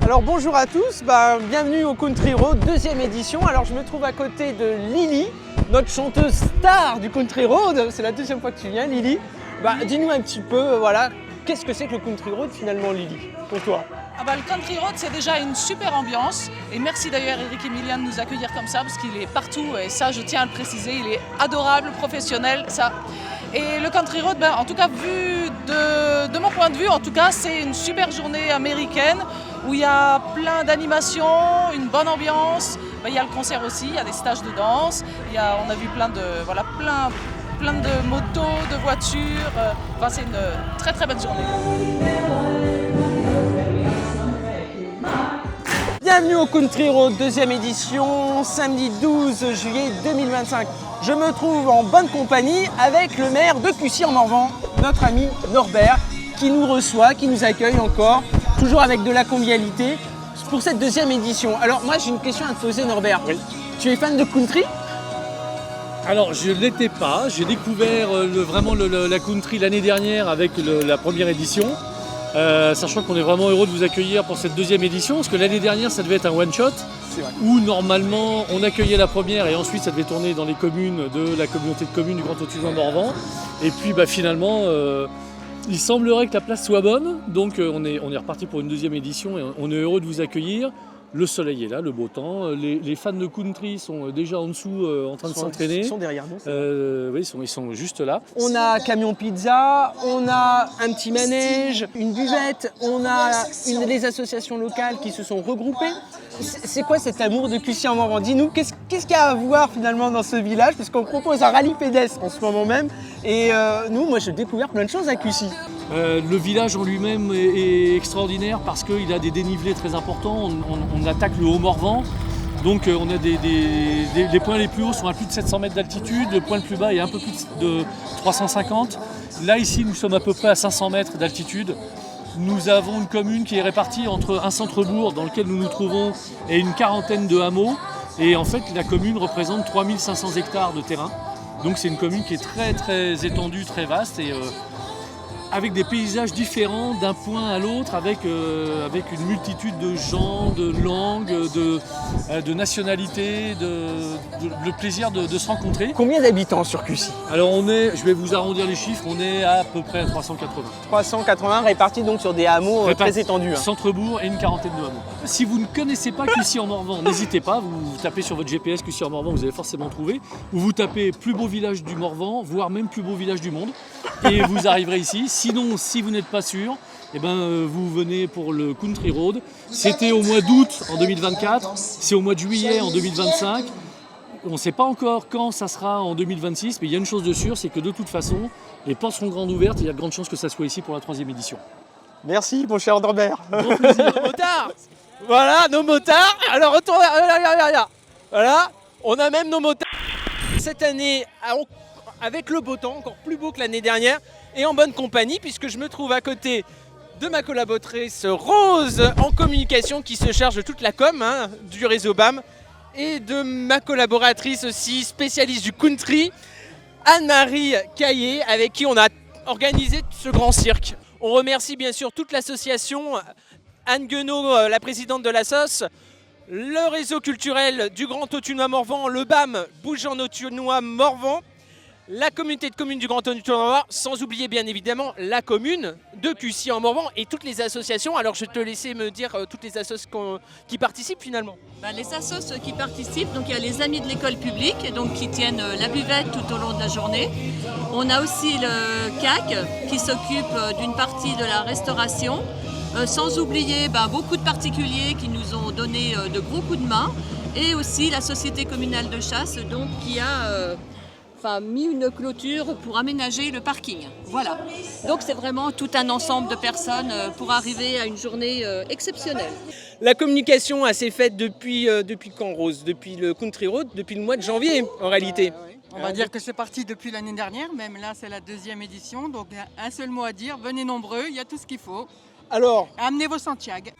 Alors bonjour à tous, bienvenue au Country Road, deuxième édition. Alors je me trouve à côté de Lily, notre chanteuse star du Country Road. C'est la deuxième fois que tu viens, Lily. Dis-nous un petit peu, qu'est-ce que c'est que le Country Road finalement, Lily, pour toi? Le Country Road, c'est déjà une super ambiance. Et merci d'ailleurs Eric Emilian de nous accueillir comme ça, parce qu'il est partout. Et ça, je tiens à le préciser, il est adorable, professionnel, ça. Et le Country Road, en tout cas, vu de mon point de vue, en tout cas, c'est une super journée américaine où il y a plein d'animations, une bonne ambiance. Il y a le concert aussi, il y a des stages de danse. On a vu plein de motos, de voitures. C'est une très très belle journée. Bienvenue au Country Road, deuxième édition, samedi 12 juillet 2025. Je me trouve en bonne compagnie avec le maire de Cussy-en-Morvan, notre ami Norbert, qui nous reçoit, qui nous accueille encore, toujours avec de la convivialité, pour cette deuxième édition. Alors moi j'ai une question à te poser, Norbert. Oui. Tu es fan de country ? Alors je ne l'étais pas, j'ai découvert la country l'année dernière avec la première édition. Sachant qu'on est vraiment heureux de vous accueillir pour cette deuxième édition, parce que l'année dernière ça devait être un one-shot, où normalement on accueillait la première et ensuite ça devait tourner dans les communes de la communauté de communes du Grand Autunois-Morvan. Et puis finalement, il semblerait que la place soit bonne, donc on est reparti pour une deuxième édition et on est heureux de vous accueillir. Le soleil est là, le beau temps. Les fans de country sont déjà en dessous en train de s'entraîner. Ils sont derrière nous. Oui, ils sont juste là. On a camion pizza, on a un petit manège, une buvette, on a les associations locales qui se sont regroupées. C'est quoi cet amour de Cussy-en-Morvan? Dis-nous, qu'est-ce qu'il y a à voir finalement dans ce village? Puisqu'on propose un rallye pédestre en ce moment même. Et moi j'ai découvert plein de choses à Cussy. Le village en lui-même est extraordinaire parce qu'il a des dénivelés très importants. On attaque le Haut-Morvan, donc on a les points les plus hauts sont à plus de 700 mètres d'altitude, le point le plus bas est un peu plus de 350. Là ici nous sommes à peu près à 500 mètres d'altitude. Nous avons une commune qui est répartie entre un centre-bourg dans lequel nous nous trouvons et une quarantaine de hameaux. Et en fait la commune représente 3500 hectares de terrain. Donc c'est une commune qui est très très étendue, très vaste et avec des paysages différents d'un point à l'autre, avec une multitude de gens, de langues, de nationalités, le plaisir de se rencontrer. Combien d'habitants sur Cussy? Alors je vais vous arrondir les chiffres, on est à peu près à 380. 380 répartis donc sur des hameaux très étendus. Centre-bourg et une quarantaine de hameaux. Si vous ne connaissez pas Cussy-en-Morvan, n'hésitez pas, vous tapez sur votre GPS Cussy-en-Morvan, vous allez forcément trouver. Ou vous tapez plus beau village du Morvan, voire même plus beau village du monde, et vous arriverez ici. Sinon, si vous n'êtes pas sûr, vous venez pour le Country Road. C'était au mois d'août en 2024, c'est au mois de juillet en 2025. On ne sait pas encore quand ça sera en 2026, mais il y a une chose de sûre, c'est que de toute façon, les portes seront grandes ouvertes et il y a de grandes chances que ça soit ici pour la troisième édition. Merci mon cher Norbert. Grand plaisir. Motards. Voilà nos motards. Alors retourne là. Voilà, on a même nos motards. Cette année, avec le beau temps, encore plus beau que l'année dernière, et en bonne compagnie, puisque je me trouve à côté de ma collaboratrice Rose en communication qui se charge de toute la com du réseau BAM, et de ma collaboratrice aussi spécialiste du country, Anne-Marie Caillé, avec qui on a organisé ce grand cirque. On remercie bien sûr toute l'association, Anne Guenot, la présidente de la SOS, le réseau culturel du Grand Autunois-Morvan, le BAM, Bougeant-Autunois-Morvan, la communauté de communes du Grand Autunois, sans oublier bien évidemment la commune de Cussy-en-Morvan et toutes les associations. Alors je vais te laisser me dire toutes les associations qui participent finalement. Les associations qui participent, donc il y a les amis de l'école publique donc, qui tiennent la buvette tout au long de la journée. On a aussi le CAC qui s'occupe d'une partie de la restauration. Sans oublier beaucoup de particuliers qui nous ont donné de gros coups de main. Et aussi la société communale de chasse donc, qui a mis une clôture pour aménager le parking. Voilà. Donc c'est vraiment tout un ensemble de personnes pour arriver à une journée exceptionnelle. La communication s'est faite depuis quand, Rose? Depuis le Country Road, depuis le mois de janvier en réalité. Oui. On va dire que c'est parti depuis l'année dernière, même là c'est la deuxième édition, donc un seul mot à dire, venez nombreux, il y a tout ce qu'il faut. Alors, amenez vos Santiago.